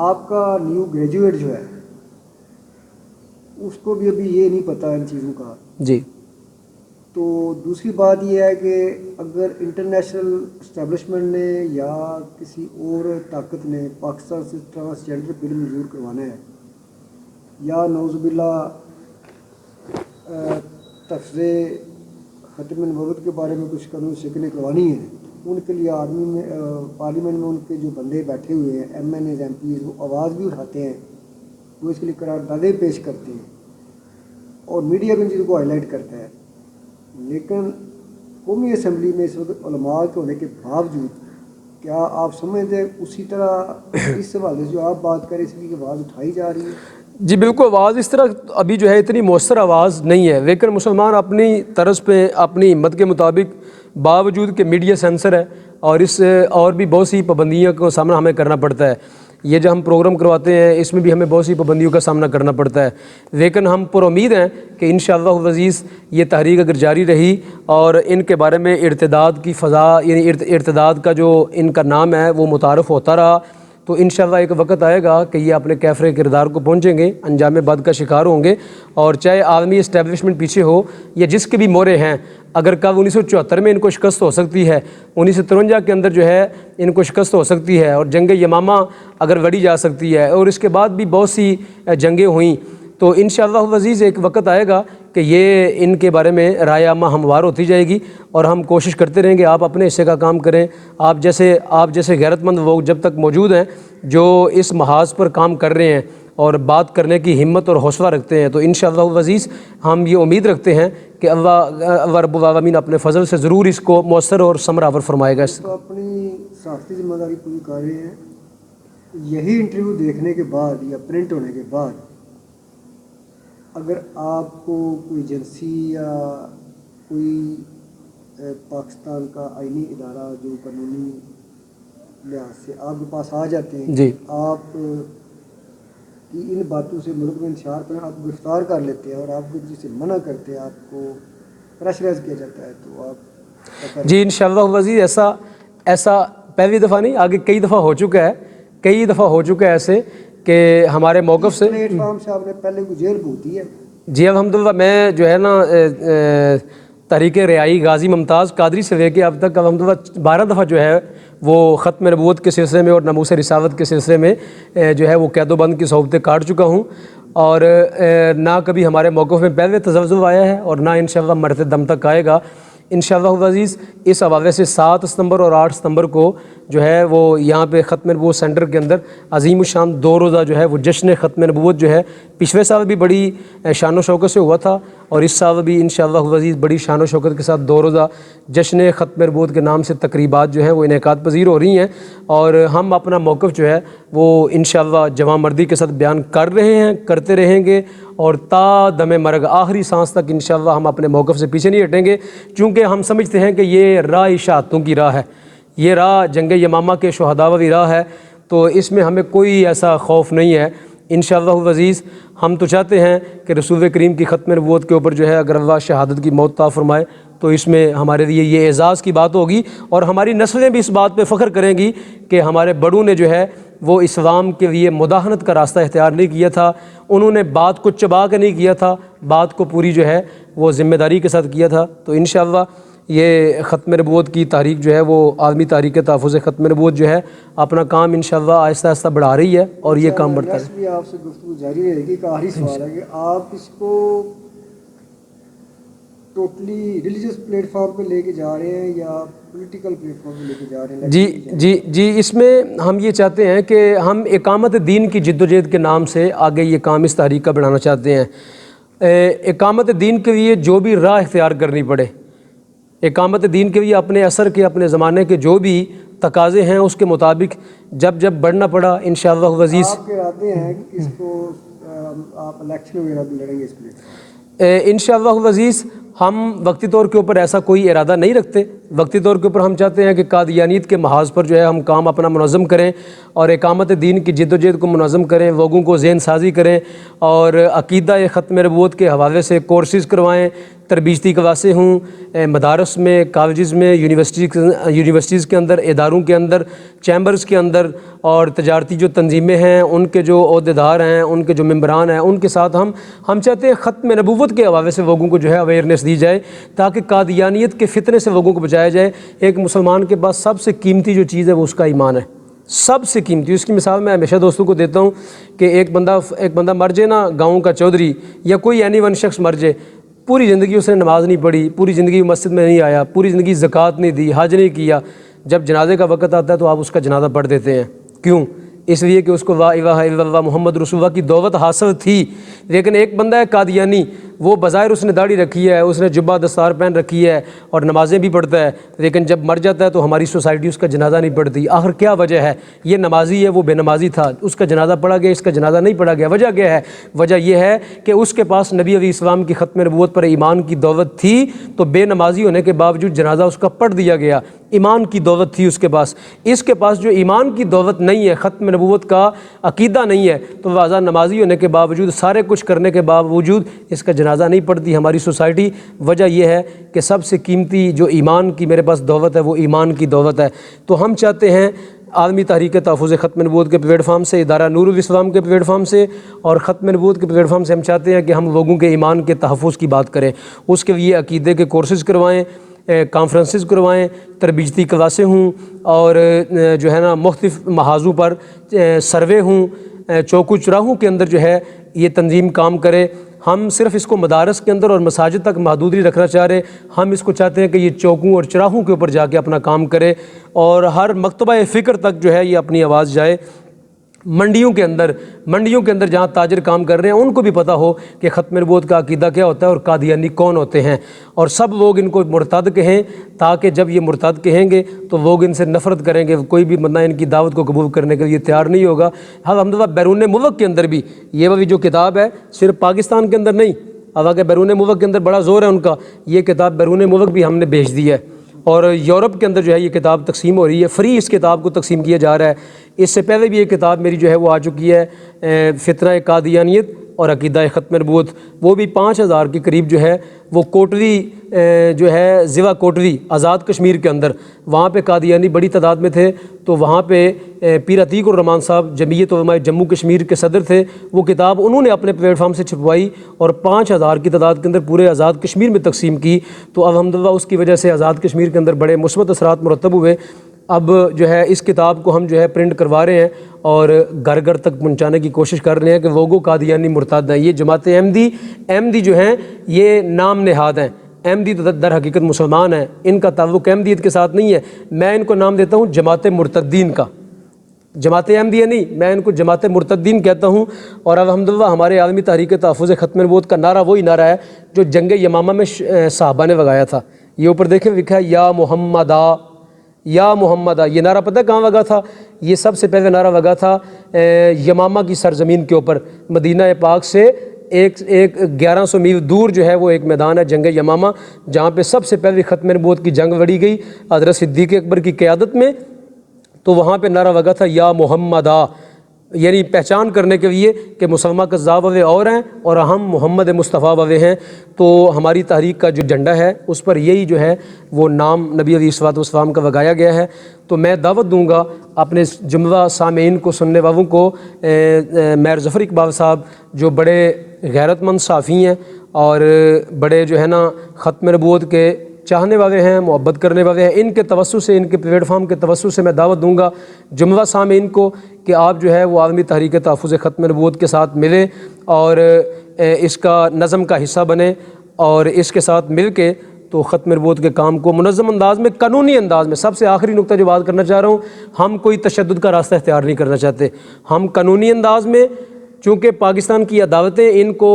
آپ کا نیو گریجویٹ جو ہے اس کو بھی ابھی یہ نہیں پتہ ان چیزوں کا. جی. تو دوسری بات یہ ہے کہ اگر انٹرنیشنل اسٹیبلشمنٹ نے یا کسی اور طاقت نے پاکستان سے ٹرانسجنڈر بل منظور کروانا ہے, یا نعوذ باللہ تفضیح ختم نبوت کے بارے میں کچھ قانون شکنیں کروانی ہیں, ان کے لیے آرمی میں پارلیمنٹ میں ان کے جو بندے بیٹھے ہوئے ہیں M N As M Ps, وہ آواز بھی اٹھاتے ہیں, وہ اس کے لیے قراردادیں پیش کرتے ہیں اور میڈیا بھی ان چیزوں کو ہائی لائٹ کرتا ہے. لیکن قومی اسمبلی میں اس وقت علماء کے ہونے کے باوجود کیا آپ سمجھتے ہیں اسی طرح اس حوالے سے جو آپ بات کریں اس کی آواز اٹھائی جا رہی ہے؟ جی بالکل, آواز اس طرح ابھی جو ہے اتنی مؤثر آواز نہیں ہے, لیکن مسلمان اپنی طرز پہ اپنی ہمت کے مطابق باوجود کہ میڈیا سینسر ہے اور اس اور بھی بہت سی پابندیوں کا سامنا ہمیں کرنا پڑتا ہے. یہ جو ہم پروگرام کرواتے ہیں اس میں بھی ہمیں بہت سی پابندیوں کا سامنا کرنا پڑتا ہے, لیکن ہم پر امید ہیں کہ انشاءاللہ العزیز یہ تحریک اگر جاری رہی اور ان کے بارے میں ارتداد کی فضا یعنی ارتداد کا جو ان کا نام ہے وہ متعارف ہوتا رہا, تو انشاءاللہ ایک وقت آئے گا کہ یہ اپنے کیفر کردار کو پہنچیں گے, انجام بد کا شکار ہوں گے. اور چاہے عالمی اسٹیبلشمنٹ پیچھے ہو یا جس کے بھی مورے ہیں, اگر کل 1974 میں ان کو شکست ہو سکتی ہے, 1953 کے اندر جو ہے ان کو شکست ہو سکتی ہے, اور جنگ یمامہ اگر لڑی جا سکتی ہے, اور اس کے بعد بھی بہت سی جنگیں ہوئیں, تو انشاءاللہ العزیز ایک وقت آئے گا کہ یہ ان کے بارے میں رائے عامہ ہموار ہوتی جائے گی. اور ہم کوشش کرتے رہیں گے آپ اپنے حصے کا کام کریں. آپ جیسے غیرت مند لوگ جب تک موجود ہیں جو اس محاذ پر کام کر رہے ہیں اور بات کرنے کی ہمت اور حوصلہ رکھتے ہیں, تو انشاءاللہ العزیز ہم یہ امید رکھتے ہیں کہ اللہ رب العالمین اپنے فضل سے ضرور اس کو مؤثر اور ثمرآور فرمائے گا. تو اپنی صحافتی ذمہ داری پوری کر رہے ہیں. یہی انٹرویو دیکھنے کے بعد یا پرنٹ ہونے کے بعد اگر آپ کو کوئی ایجنسی یا کوئی پاکستان کا آئینی ادارہ جو قانونی لحاظ سے آپ کے پاس آ جاتے ہیں, جی, آپ کی ان باتوں سے ملک میں انتشار کریں, آپ گرفتار کر لیتے ہیں اور آپ کو جسے منع کرتے ہیں, آپ کو پریشرائز کیا جاتا ہے, تو آپ جی انشاءاللہ العزیز ایسا پہلی دفعہ نہیں, آگے کئی دفعہ ہو چکا ہے ایسے کہ ہمارے موقف سے پلیٹ فارم سے آپ نے پہلے کو جیل بھوتی ہے. جی الحمدللہ, میں جو ہے نا تحریک رہائی غازی ممتاز قادری سے لے کے اب تک الحمدللہ 12 دفعہ جو ہے وہ ختم نبوت کے سلسلے میں اور ناموس رسالت کے سلسلے میں جو ہے وہ قید و بند کی صحبتیں کاٹ چکا ہوں، اور نہ کبھی ہمارے موقف میں پہلے تزلزل آیا ہے اور نہ انشاءاللہ مرتے دم تک آئے گا انشاءاللہ عزیز۔ اس حوالے سے 7 ستمبر اور 8 ستمبر کو جو ہے وہ یہاں پہ ختم نبوت سینٹر کے اندر عظیم الشان 2 روزہ جو ہے وہ جشن ختم نبوت جو ہے پچھلے سال بھی بڑی شان و شوکت سے ہوا تھا، اور اس سال بھی انشاءاللہ عزیز بڑی شان و شوکت کے ساتھ 2 روزہ جشن ختم نبوت کے نام سے تقریبات جو ہیں وہ انعقاد پذیر ہو رہی ہیں، اور ہم اپنا موقف جو ہے وہ انشاءاللہ جوان مردی کے ساتھ بیان کر رہے ہیں، کرتے رہیں گے، اور تا دم مرگ آخری سانس تک انشاءاللہ ہم اپنے موقف سے پیچھے نہیں ہٹیں گے، چونکہ ہم سمجھتے ہیں کہ یہ راہ شہادتوں کی راہ ہے، یہ راہ جنگ یمامہ کے شہداء والی راہ ہے، تو اس میں ہمیں کوئی ایسا خوف نہیں ہے انشاءاللہ عزیز۔ ہم تو چاہتے ہیں کہ رسول کریم کی ختم نبوت کے اوپر جو ہے اگر اللہ شہادت کی موت عطا فرمائے تو اس میں ہمارے لیے یہ اعزاز کی بات ہوگی، اور ہماری نسلیں بھی اس بات پہ فخر کریں گی کہ ہمارے بڑوں نے جو ہے وہ اسلام کے لیے مداہنت کا راستہ اختیار نہیں کیا تھا، انہوں نے بات کو چبا کے نہیں کیا تھا، بات کو پوری جو ہے وہ ذمہ داری کے ساتھ کیا تھا۔ تو انشاءاللہ یہ ختم نبوت کی تاریخ جو ہے وہ عالمی تاریخ کے تحفظ ختم نبوت جو ہے اپنا کام انشاءاللہ آہستہ آہستہ بڑھا رہی ہے، اور یہ کام بڑھتا ہے۔ بھی آپ سے گفتگو جاری رہے گی۔ ایک آخری سوال ہے کہ آپ اس کو ٹوٹلی ریلیجس پلیٹ فارم پہ لے کے جا رہے ہیں یا پولیٹیکل پلیٹ فارم پہ لے کے جا رہے ہیں؟ جی اس میں ہم یہ چاہتے ہیں کہ ہم اقامت دین کی جد و جہد کے نام سے آگے یہ کام اس تحریک کا بڑھانا چاہتے ہیں۔ اقامت دین کے لیے جو بھی راہ اختیار کرنی پڑے، اقامت دین کے لیے اپنے اثر کے اپنے زمانے کے جو بھی تقاضے ہیں اس کے مطابق جب بڑھنا پڑا انشاءاللہ عزیز۔ آپ کے ارادے ہیں کہ اس کو آپ الیکشن وغیرہ بھی لڑیں گے اس پلیٹ فارم؟ انشاءاللہ عزیز ہم وقتی طور کے اوپر ایسا کوئی ارادہ نہیں رکھتے، وقتی طور کے اوپر ہم چاہتے ہیں کہ قادیانیت کے محاذ پر جو ہے ہم کام اپنا منظم کریں اور اقامت دین کی جد و جہد کو منظم کریں، لوگوں کو ذہن سازی کریں، اور عقیدہ ختم نبوت کے حوالے سے کورسز کروائیں، تربیتی کلاسیں ہوں مدارس میں، کالجز میں، یونیورسٹیز کے اندر، اداروں کے اندر، چیمبرز کے اندر، اور تجارتی جو تنظیمیں ہیں ان کے جو عہدیدار ہیں، ان کے جو ممبران ہیں، ان کے ساتھ ہم چاہتے ہیں ختم نبوت کے حوالے سے لوگوں کو جو ہے اویئرنیس دی جائے تاکہ قادیانیت کے فتنے سے لوگوں کو بچایا جائے۔ ایک مسلمان کے پاس سب سے قیمتی جو چیز ہے وہ اس کا ایمان ہے، سب سے قیمتی۔ اس کی مثال میں ہمیشہ دوستوں کو دیتا ہوں کہ ایک بندہ مر جائے نا، گاؤں کا چودھری یا کوئی اینی ون شخص مر جائے، پوری زندگی اس نے نماز نہیں پڑھی، پوری زندگی مسجد میں نہیں آیا، پوری زندگی زکوٰۃ نہیں دی، حج نہیں کیا، جب جنازے کا وقت آتا ہے تو آپ اس کا جنازہ پڑھ دیتے ہیں۔ کیوں؟ اس لیے کہ اس کو لا الہ الا اللہ محمد رسول اللہ کی دعوت حاصل تھی۔ لیکن ایک بندہ ہے قادیانی، وہ بظاہر اس نے داڑھی رکھی ہے، اس نے جبہ دستار پہن رکھی ہے اور نمازیں بھی پڑھتا ہے، لیکن جب مر جاتا ہے تو ہماری سوسائٹی اس کا جنازہ نہیں پڑھتی۔ آخر کیا وجہ ہے؟ یہ نمازی ہے، وہ بے نمازی تھا، اس کا جنازہ پڑھا گیا، اس کا جنازہ نہیں پڑھا گیا۔ وجہ کیا ہے؟ وجہ یہ ہے کہ اس کے پاس نبی علیہ السلام کی ختم نبوت پر ایمان کی دولت تھی، تو بے نمازی ہونے کے باوجود جنازہ اس کا پڑھ دیا گیا۔ ایمان کی دولت تھی اس کے پاس۔ اس کے پاس جو ایمان کی دولت نہیں ہے، ختم نبوت کا عقیدہ نہیں ہے، تو واضح نمازی ہونے کے باوجود، سارے کچھ کرنے کے باوجود اس کا جنازہ نہیں پڑھتی ہماری سوسائٹی۔ وجہ یہ ہے کہ سب سے قیمتی جو ایمان کی میرے پاس دولت ہے وہ ایمان کی دولت ہے۔ تو ہم چاہتے ہیں عالمی تحریک تحفظ ختم نبوت کے پلیٹ فارم سے، ادارہ نور الاسلام کے پلیٹ فارم سے اور ختم نبوت کے پلیٹ فارم سے ہم چاہتے ہیں کہ ہم لوگوں کے ایمان کے تحفظ کی بات کریں، اس کے لیے عقیدے کے کورسز کروائیں، کانفرنسز کروائیں، تربیتی کلاسیں ہوں، اور جو ہے نا مختلف محاذوں پر سروے ہوں، چوک و چراہوں کے اندر جو ہے یہ تنظیم کام کرے۔ ہم صرف اس کو مدارس کے اندر اور مساجد تک محدود نہیں رکھنا چاہ رہے، ہم اس کو چاہتے ہیں کہ یہ چوکوں اور چراہوں کے اوپر جا کے اپنا کام کرے، اور ہر مکتبہ فکر تک جو ہے یہ اپنی آواز جائے۔ منڈیوں کے اندر جہاں تاجر کام کر رہے ہیں ان کو بھی پتہ ہو کہ ختم نبوت کا عقیدہ کیا ہوتا ہے اور قادیانی کون ہوتے ہیں، اور سب لوگ ان کو مرتد کہیں، تاکہ جب یہ مرتد کہیں گے تو لوگ ان سے نفرت کریں گے، کوئی بھی بندہ ان کی دعوت کو قبول کرنے کے لیے تیار نہیں ہوگا۔ الحمدللہ بیرون ملک کے اندر بھی یہ والی جو کتاب ہے صرف پاکستان کے اندر نہیں، حالانکہ بیرون ملک کے اندر بڑا زور ہے ان کا، یہ کتاب بیرون ملک بھی ہم نے بھیج دی ہے، اور یورپ کے اندر جو ہے یہ کتاب تقسیم ہو رہی ہے، فری اس کتاب کو تقسیم کیا جا رہا ہے۔ اس سے پہلے بھی ایک کتاب میری جو ہے وہ آ چکی ہے فتنہ قادیانیت اور عقیدہ ختم نبوت، وہ بھی 5000 کے قریب جو ہے وہ کوٹوی جو ہے ضلع کوٹوی آزاد کشمیر کے اندر، وہاں پہ قادیانی بڑی تعداد میں تھے، تو وہاں پہ پیر عتیق الرحمان صاحب جمعیت علماء جموں کشمیر کے صدر تھے، وہ کتاب انہوں نے اپنے پلیٹ فارم سے چھپوائی اور 5000 کی تعداد کے اندر پورے آزاد کشمیر میں تقسیم کی، تو الحمدللہ اس کی وجہ سے آزاد کشمیر کے اندر بڑے مثبت اثرات مرتب ہوئے۔ اب جو ہے اس کتاب کو ہم جو ہے پرنٹ کروا رہے ہیں اور گھر گھر تک پہنچانے کی کوشش کر رہے ہیں کہ لوگوں قادیانی مرتد ہیں، یہ جماعت احمدی جو ہیں یہ نام نہاد ہیں، احمدی تو در حقیقت مسلمان ہیں، ان کا تعلق احمدیت کے ساتھ نہیں ہے، میں ان کو نام دیتا ہوں جماعت مرتدین کا، جماعت احمدیہ نہیں، میں ان کو جماعت مرتدین کہتا ہوں۔ اور الحمدللہ ہمارے عالمی تحریک تحفظ ختم نبوت کا نعرہ وہی نعرہ ہے جو جنگ یمامہ میں صحابہ نے لگایا تھا، یہ اوپر دیکھیں لکھا ہے یا محمدہ، یا محمدہ، یہ نعرہ پتہ کہاں لگا تھا؟ یہ سب سے پہلے نعرہ لگا تھا یمامہ کی سرزمین کے اوپر، مدینہ پاک سے ایک 1100 میل دور جو ہے وہ ایک میدان ہے جنگ یمامہ، جہاں پہ سب سے پہلے ختم نبوت کی جنگ لڑی گئی حضرت صدیق اکبر کی قیادت میں، تو وہاں پہ نعرہ لگا تھا یا محمدہ، یعنی پہچان کرنے کے لیے کہ مسلمہ کذاب والے اور ہیں اور ہم محمد مصطفیٰ والے ہیں۔ تو ہماری تحریک کا جو جھنڈا ہے اس پر یہی جو ہے وہ نام نبی علیہ الصلوۃ والسلام کا لگایا گیا ہے۔ تو میں دعوت دوں گا اپنے جملہ سامعین کو، سننے والوں کو، میر ظفر اقبال صاحب جو بڑے غیرت مند صحافی ہیں اور بڑے جو ہے نا ختم نبوت کے چاہنے والے ہیں، محبت کرنے والے ہیں، ان کے توسط سے، ان کے پلیٹ فارم کے توسط سے میں دعوت دوں گا جملہ سامعین کو کہ آپ جو ہے وہ عالمی تحریک تحفظ ختم نبوت کے ساتھ ملیں اور اس کا نظم کا حصہ بنیں اور اس کے ساتھ مل کے تو ختم نبوت کے کام کو منظم انداز میں، قانونی انداز میں، سب سے آخری نقطہ جو بات کرنا چاہ رہا ہوں، ہم کوئی تشدد کا راستہ اختیار نہیں کرنا چاہتے، ہم قانونی انداز میں، چونکہ پاکستان کی عدالتیں ان کو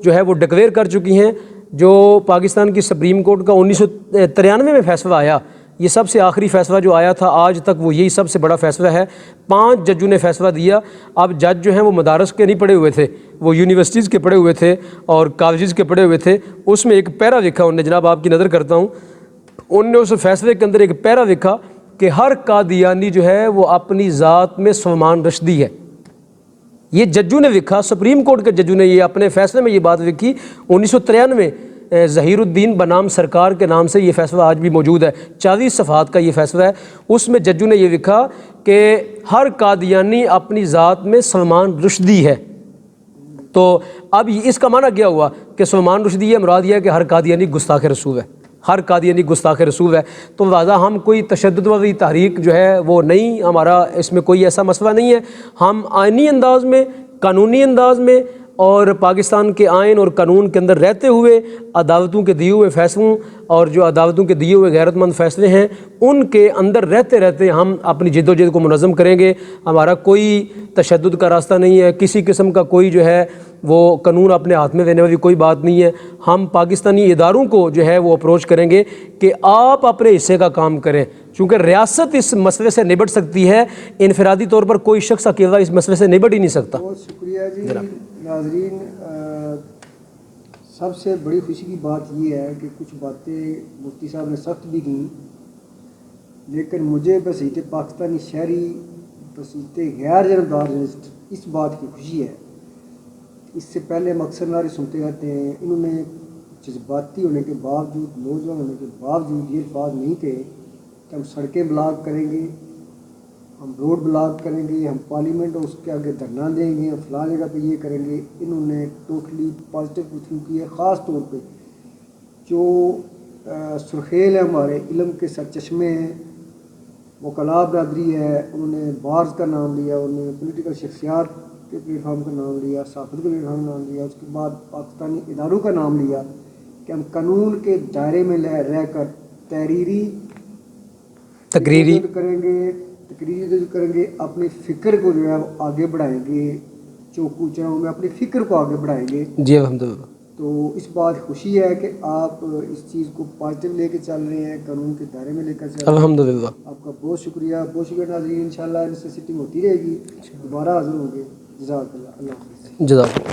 جو ہے وہ ڈکلیئر کر چکی ہیں، جو پاکستان کی سپریم کورٹ کا 1993 میں فیصلہ آیا، یہ سب سے آخری فیصلہ جو آیا تھا آج تک وہ یہی سب سے بڑا فیصلہ ہے، 5 ججوں نے فیصلہ دیا۔ اب جج جو ہیں وہ مدارس کے نہیں پڑھے ہوئے تھے، وہ یونیورسٹیز کے پڑھے ہوئے تھے اور کالجز کے پڑھے ہوئے تھے، اس میں ایک پیرا لکھا انہوں نے، جناب آپ کی نظر کرتا ہوں، انہوں نے اس فیصلے کے اندر ایک پیرا لکھا کہ ہر قادیانی جو ہے وہ اپنی ذات میں سلمان رشدی ہے۔ یہ ججوں نے لکھا، سپریم کورٹ کے ججوں نے یہ اپنے فیصلے میں یہ بات لکھی 1993، ظہیر الدین بنام سرکار کے نام سے یہ فیصلہ آج بھی موجود ہے، 40 صفحات کا یہ فیصلہ ہے، اس میں ججوں نے یہ لکھا کہ ہر قادیانی اپنی ذات میں سلمان رشدی ہے۔ تو اب اس کا معنی کیا ہوا کہ سلمان رشدی یہ مراد یہ ہے کہ ہر قادیانی گستاخ رسول ہے، ہر قادیانی گستاخ رسول ہے، تو لہٰذا ہم کوئی تشدد والی تحریک جو ہے وہ نہیں، ہمارا اس میں کوئی ایسا مسئلہ نہیں ہے، ہم آئینی انداز میں، قانونی انداز میں اور پاکستان کے آئین اور قانون کے اندر رہتے ہوئے عدالتوں کے دیے ہوئے فیصلوں اور جو عدالتوں کے دیے ہوئے غیرت مند فیصلے ہیں ان کے اندر رہتے رہتے ہم اپنی جد و جہد کو منظم کریں گے۔ ہمارا کوئی تشدد کا راستہ نہیں ہے، کسی قسم کا کوئی جو ہے وہ قانون اپنے ہاتھ میں لینے والی کوئی بات نہیں ہے، ہم پاکستانی اداروں کو جو ہے وہ اپروچ کریں گے کہ آپ اپنے حصے کا کام کریں، چونکہ ریاست اس مسئلے سے نبٹ سکتی ہے، انفرادی طور پر کوئی شخص اکیلا اس مسئلے سے نبٹ ہی نہیں سکتا۔ بہت شکریہ جی۔ ناظرین، سب سے بڑی خوشی کی بات یہ ہے کہ کچھ باتیں مفتی صاحب نے سخت بھی کیں، لیکن مجھے بصیرت پاکستانی شہری، بصیرت غیر جانبدار جرنلسٹ اس بات کی خوشی ہے۔ اس سے پہلے ہم اکثر نعرے سنتے رہتے ہیں، انہوں نے جذباتی ہونے کے باوجود، نوجوان ہونے کے باوجود یہ الفاظ نہیں کہے کہ ہم سڑکیں بلاک کریں گے، ہم روڈ بلاک کریں گے، ہم پارلیمنٹ اس کے آگے دھرنا دیں گے، ہم فلاں جگہ پہ یہ کریں گے۔ انہوں نے ٹوٹلی پازیٹیو گفتگو کی ہے، خاص طور پہ جو سرخیل ہے، ہمارے علم کے سرچشمے ہیں، وکلاء برادری ہے، انہوں نے بارز کا نام لیا، انہوں نے پولیٹیکل شخصیات کے پلیٹ فارم کا نام لیا، صحافت کے پلیٹ فارم کا نام لیا، اس کے بعد پاکستانی اداروں کا نام لیا کہ ہم قانون کے دائرے میں رہ کر تقریری کریں گے، اپنی فکر کو جو ہے آگے بڑھائیں گے، چوکو چراؤں میں اپنی فکر کو آگے بڑھائیں گے۔ جی الحمدللہ۔ تو اس بات خوشی ہے کہ آپ اس چیز کو پازیٹیو لے کے چل رہے ہیں، قانون کے دائرے میں لے کر چل رہے ہیں، الحمدللہ۔ آپ کا بہت شکریہ، بہت شکریہ ناظرین، انشاءاللہ ان سے سٹنگ ہوتی رہے گی، دوبارہ حاضر ہوں گے۔ جزاک اللہ، اللہ حافظ۔ جزاک اللہ۔